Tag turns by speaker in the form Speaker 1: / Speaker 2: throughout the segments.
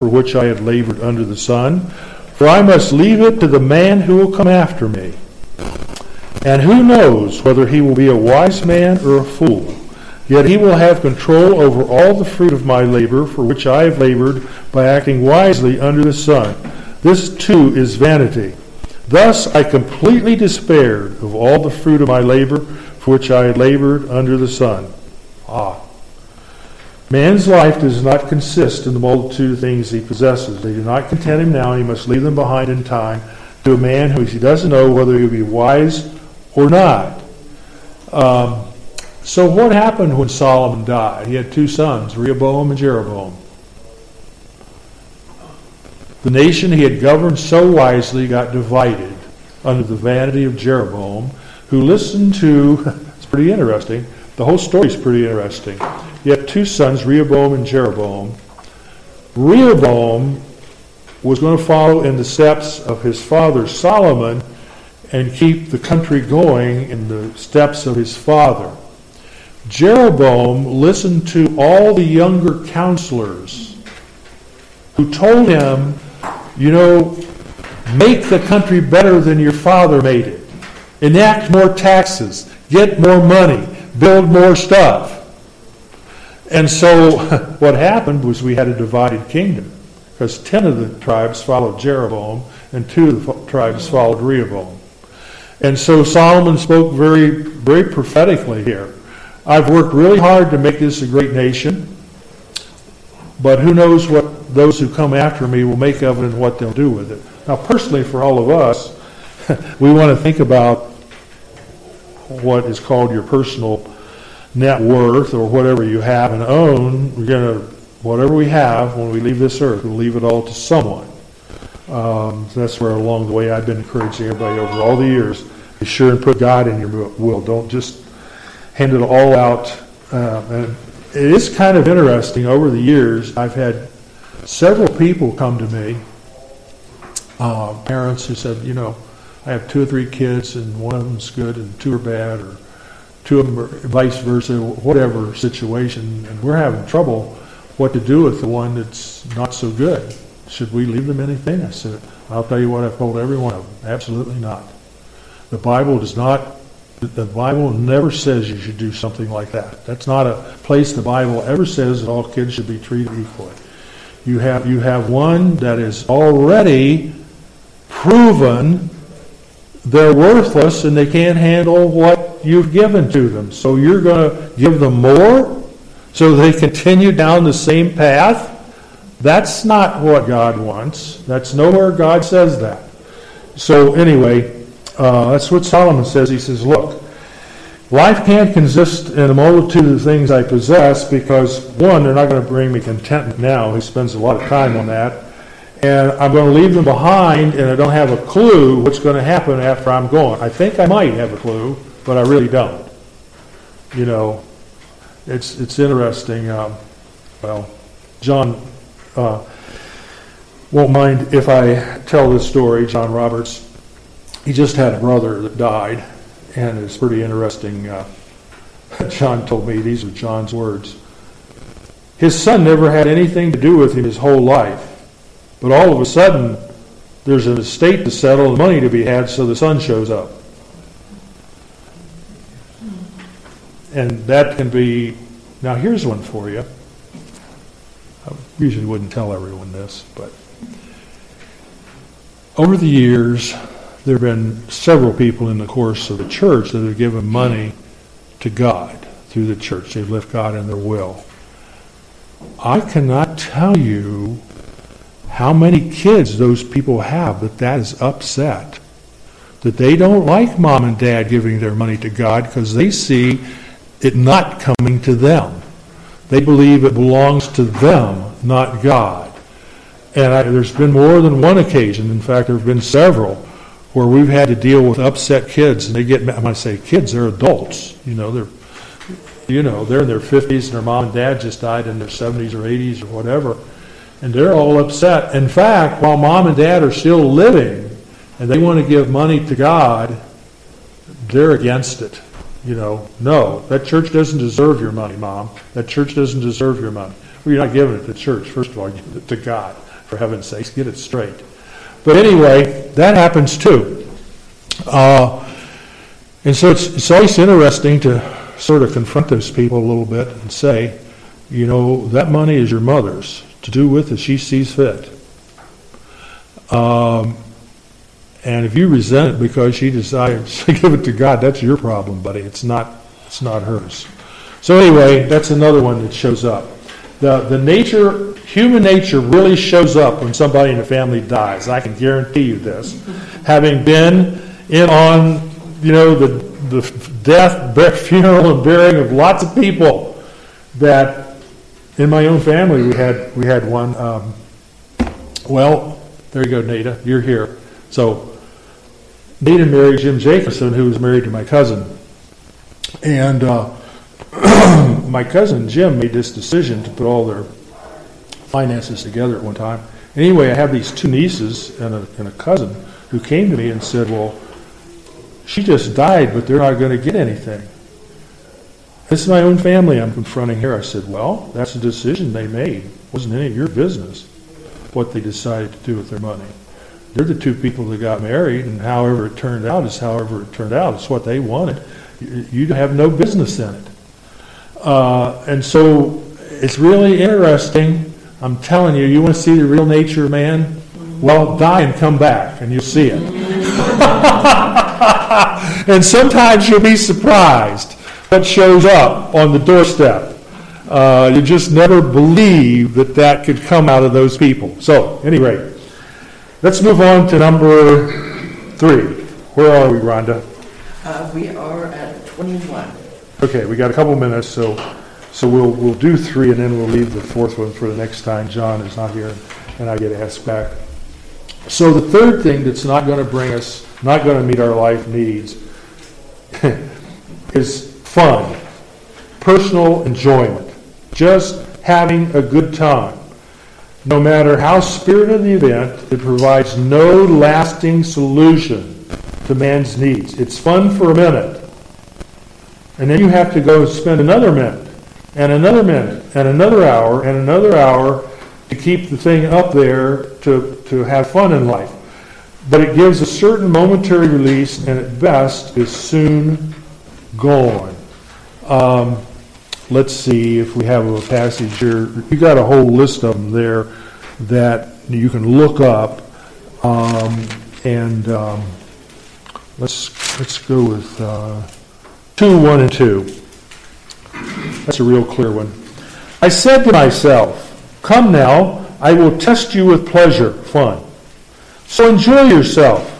Speaker 1: for which I had labored under the sun, for I must leave it to the man who will come after me. And who knows whether he will be a wise man or a fool? Yet he will have control over all the fruit of my labor, for which I have labored by acting wisely under the sun. This too is vanity. Thus I completely despaired of all the fruit of my labor, for which I had labored under the sun. Man's life does not consist in the multitude of things he possesses. They do not content him now. He must leave them behind in time to a man who he doesn't know whether he will be wise or not. So what happened when Solomon died? He had two sons, Rehoboam and Jeroboam. The nation he had governed so wisely got divided under the vanity of Jeroboam, who listened to, it's pretty interesting, the whole story is pretty interesting. He had two sons, Rehoboam and Jeroboam. Rehoboam was going to follow in the steps of his father Solomon and keep the country going in the steps of his father. Jeroboam listened to all the younger counselors who told him, make the country better than your father made it. Enact more taxes, get more money, build more stuff. And so what happened was we had a divided kingdom, because 10 of the tribes followed Jeroboam and 2 of the tribes followed Rehoboam. And so Solomon spoke very, very prophetically here. I've worked really hard to make this a great nation, but who knows what those who come after me will make of it and what they'll do with it. Now, personally, for all of us, we want to think about what is called your personal net worth, or whatever you have and own. We're going to, whatever we have when we leave this earth, we'll leave it all to someone. So that's where along the way I've been encouraging everybody over all the years, be sure and put God in your will. Don't just hand it all out. And it is kind of interesting. Over the years, I've had several people come to me, parents who said, I have 2 or 3 kids and one of them's good and 2 are bad, or 2 of them are vice versa, whatever situation, and we're having trouble what to do with the one that's not so good. Should we leave them anything? I said, I'll tell you what I've told every one of them. Absolutely not. The Bible never says you should do something like that. That's not a place the Bible ever says that all kids should be treated equally. You have one that is already proven they're worthless and they can't handle what you've given to them. So you're going to give them more so they continue down the same path? That's not what God wants. That's nowhere God says that. So anyway, that's what Solomon says. He says, look, life can't consist in a multitude of things I possess because, one, they're not going to bring me contentment now. He spends a lot of time on that. And I'm going to leave them behind, and I don't have a clue what's going to happen after I'm gone. I think I might have a clue, but I really don't. It's interesting. John won't mind if I tell this story. John Roberts, he just had a brother that died, and it's pretty interesting. John told me, these are John's words. His son never had anything to do with him his whole life. But all of a sudden, there's an estate to settle and money to be had, so the son shows up. And that can be, now here's one for you. I usually wouldn't tell everyone this, but over the years, there have been several people in the course of the church that have given money to God through the church. They've left God in their will. I cannot tell you how many kids those people have that is upset, that they don't like mom and dad giving their money to God because they see it not coming to them. They believe it belongs to them, not God. And there's been more than one occasion, in fact there have been several, where we've had to deal with upset kids, and they get, when I say kids, they're adults. They're in their 50s and their mom and dad just died in their 70s or 80s or whatever. And they're all upset. In fact, while mom and dad are still living and they want to give money to God, they're against it. No, that church doesn't deserve your money, Mom. That church doesn't deserve your money. Well, you're not giving it to the church. First of all, you give it to God. For heaven's sakes, get it straight. But anyway, that happens too. And so it's always interesting to sort of confront those people a little bit and say, you know, that money is your mother's to do with as she sees fit. And if you resent it because she decides to give it to God, that's your problem, buddy. It's not hers. So anyway, that's another one that shows up. Human nature really shows up when somebody in the family dies. I can guarantee you this. Having been in on, you know, the death, funeral, and burying of lots of people, that in my own family we had one. Well, there you go, Nada. You're here. So Nada married Jim Jacobson, who was married to my cousin, and my cousin Jim made this decision to put all their finances together at one time. Anyway, I have these two nieces and a cousin who came to me and said, well, she just died, but they're not going to get anything. This is my own family I'm confronting here. I said, well, that's a decision they made. It wasn't any of your business what they decided to do with their money. They're the two people that got married, and however it turned out is however it turned out. It's what they wanted. You have no business in it. And so it's really interesting. I'm telling you, you want to see the real nature of man? Well, die and come back, and you'll see it. And sometimes you'll be surprised what shows up on the doorstep. You just never believe that could come out of those people. So, at any rate, let's move on to number 3. Where are we, Rhonda?
Speaker 2: We are at 21.
Speaker 1: Okay, we got a couple minutes, so we'll do 3, and then we'll leave the 4th one for the next time. John is not here, and I get asked back. So the third thing that's not going to meet our life needs, is fun, personal enjoyment, just having a good time. No matter how spirited the event, it provides no lasting solution to man's needs. It's fun for a minute, and then you have to go spend another minute, and another minute, and another hour, and another hour to keep the thing up there to have fun in life. But it gives a certain momentary release, and at best is soon gone. Let's see if we have a passage here. You got a whole list of them there that you can look up, let's go with 2, 1, and 2. That's a real clear one. I said to myself, come now, I will test you with pleasure, fun. So enjoy yourself.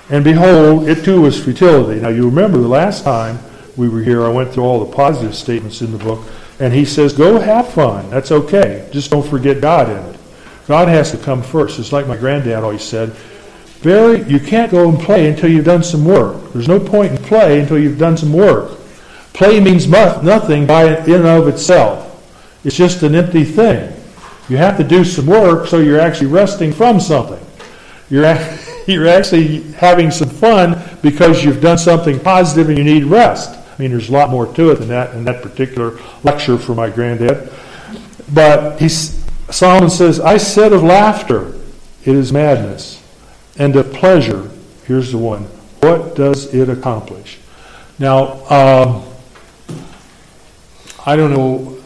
Speaker 1: And behold, it too was futility. Now you remember the last time we were here, I went through all the positive statements in the book, and he says, go have fun. That's okay. Just don't forget God in it. God has to come first. It's like my granddad always said, Barry, you can't go and play until you've done some work. There's no point in play until you've done some work. Play means nothing by in and of itself. It's just an empty thing. You have to do some work, so you're actually resting from something. You're actually having some fun because you've done something positive and you need rest. I mean, there's a lot more to it than that in that particular lecture for my granddad. But Solomon says, I said of laughter, it is madness. And of pleasure, here's the one, what does it accomplish? Now, I don't know,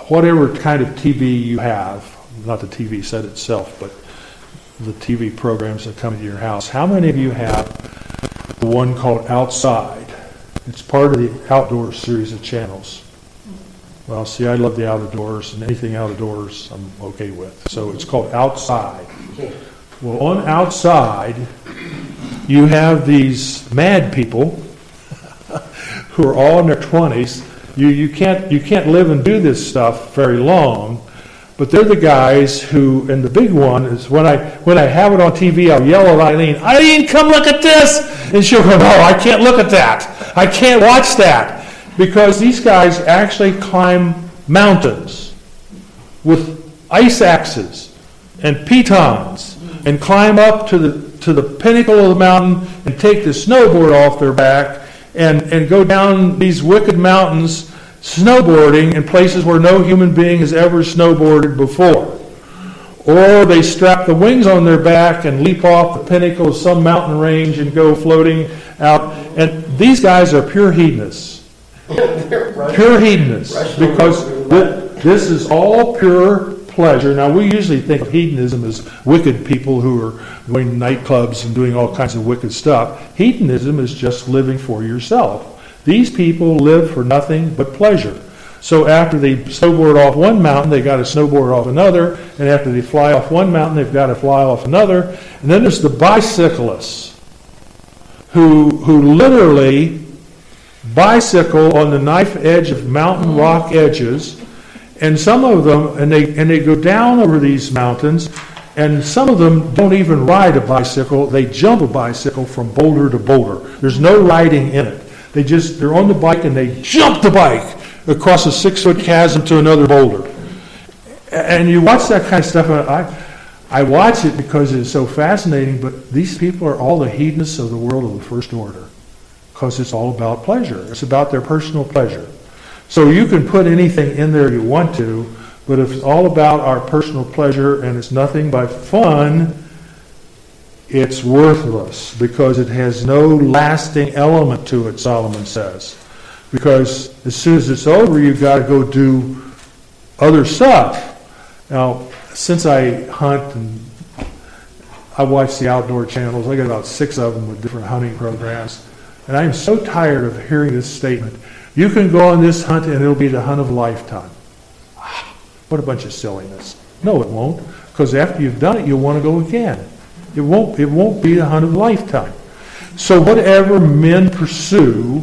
Speaker 1: whatever kind of TV you have, not the TV set itself, but the TV programs that come into your house, how many of you have the one called Outside? It's part of the Outdoors series of channels. Well, see, I love the outdoors, and anything outdoors I'm okay with. So it's called Outside. Well, on Outside, you have these mad people who are all in their 20s. You can't live and do this stuff very long, but they're the guys who, and the big one is when I have it on TV, I'll yell at Eileen, come look at this, and she'll go, no, I can't look at that. I can't watch that. Because these guys actually climb mountains with ice axes and pitons and climb up to the pinnacle of the mountain and take the snowboard off their back and go down these wicked mountains snowboarding in places where no human being has ever snowboarded before. Or they strap the wings on their back and leap off the pinnacle of some mountain range and go floating out. And these guys are pure hedonists. Pure hedonists. Because this is all pure pleasure. Now, we usually think of hedonism as wicked people who are going to nightclubs and doing all kinds of wicked stuff. Hedonism is just living for yourself. These people live for nothing but pleasure. So after they snowboard off one mountain, they got to snowboard off another. And after they fly off one mountain, they've got to fly off another. And then there's the bicyclists who literally bicycle on the knife edge of mountain rock edges. And some of them, and they go down over these mountains, and some of them don't even ride a bicycle. They jump a bicycle from boulder to boulder. There's no riding in it. They're on the bike and they jump the bike across a 6-foot chasm to another boulder. And you watch that kind of stuff, and I watch it because it's so fascinating, but these people are all the hedonists of the world of the first order, because it's all about pleasure. It's about their personal pleasure. So you can put anything in there you want to, but if it's all about our personal pleasure and it's nothing but fun, it's worthless because it has no lasting element to it, Solomon says. Because as soon as it's over, you've got to go do other stuff. Now, since I hunt and I watch the outdoor channels, I got about 6 of them with different hunting programs, and I'm so tired of hearing this statement. You can go on this hunt and it'll be the hunt of a lifetime. What a bunch of silliness. No, it won't, because after you've done it, you'll want to go again. It won't be the hunt of a lifetime. So whatever men pursue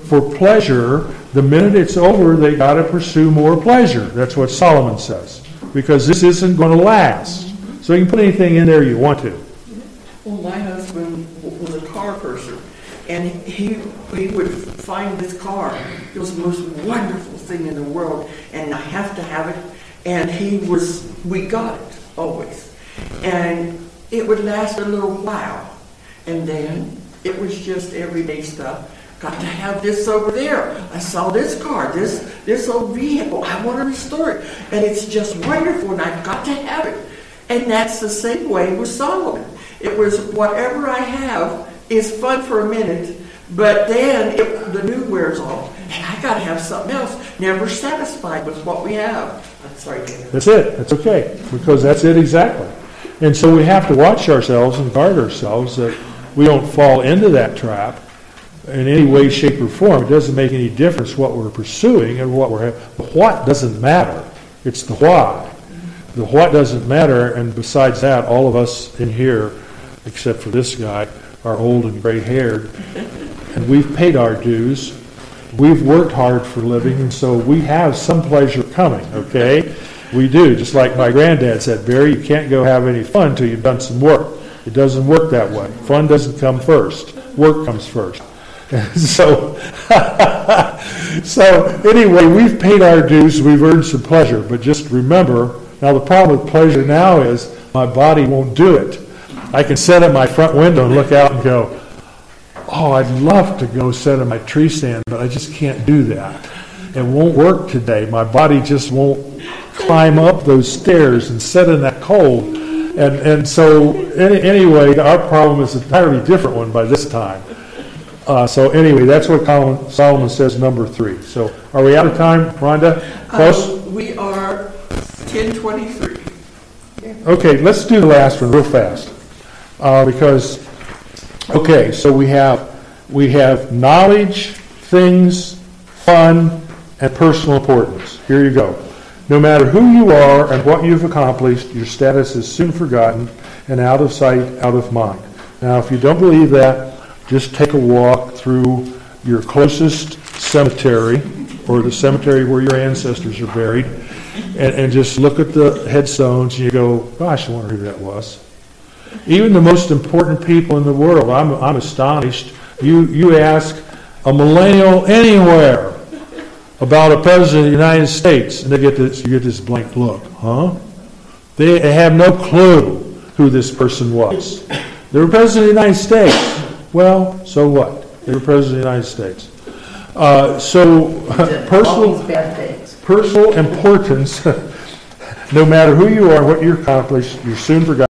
Speaker 1: for pleasure, the minute it's over, they got to pursue more pleasure. That's what Solomon says, because this isn't going to last. So you can put anything in there you want to.
Speaker 2: Well, my husband was a car person, and he would find this car. It was the most wonderful thing in the world, and I have to have it. And we got it always, and it would last a little while, and then it was just everyday stuff. Got to have this over there. I saw this car, this old vehicle. I want to restore it, and it's just wonderful, and I've got to have it. And that's the same way with Solomon. It was whatever I have is fun for a minute, but then the new wears off, and I got to have something else. Never satisfied with what we have. I'm sorry, David.
Speaker 1: That's it. That's okay, because that's it exactly. And so we have to watch ourselves and guard ourselves that we don't fall into that trap in any way, shape, or form. It doesn't make any difference what we're pursuing and what we're having. The what doesn't matter. It's the why. The what doesn't matter, and besides that, all of us in here, except for this guy, are old and gray-haired, and we've paid our dues. We've worked hard for a living, and so we have some pleasure coming, okay? We do. Just like my granddad said, Barry, you can't go have any fun until you've done some work. It doesn't work that way. Fun doesn't come first. Work comes first. So anyway, we've paid our dues. We've earned some pleasure. But just remember, now the problem with pleasure now is my body won't do it. I can sit at my front window and look out and go, oh, I'd love to go sit in my tree stand, but I just can't do that. It won't work today. My body just won't climb up those stairs and sit in that cold. And so anyway, our problem is an entirely different one by this time. So anyway, that's what Solomon says, number 3. So are we out of time, Rhonda? Close?
Speaker 2: We are 10:23.
Speaker 1: Okay, let's do the last one real fast. So we have knowledge, things, fun, and personal importance. Here you go. No matter who you are and what you've accomplished, your status is soon forgotten and out of sight, out of mind. Now, if you don't believe that, just take a walk through your closest cemetery or the cemetery where your ancestors are buried and just look at the headstones and you go, gosh, I wonder who that was. Even the most important people in the world, I'm astonished. You ask a millennial anywhere about a president of the United States, and you get this blank look, huh? They have no clue who this person was. They were president of the United States. Well, so what? They were president of the United States. Personal importance. no matter who you are and what you accomplish, you're soon forgotten.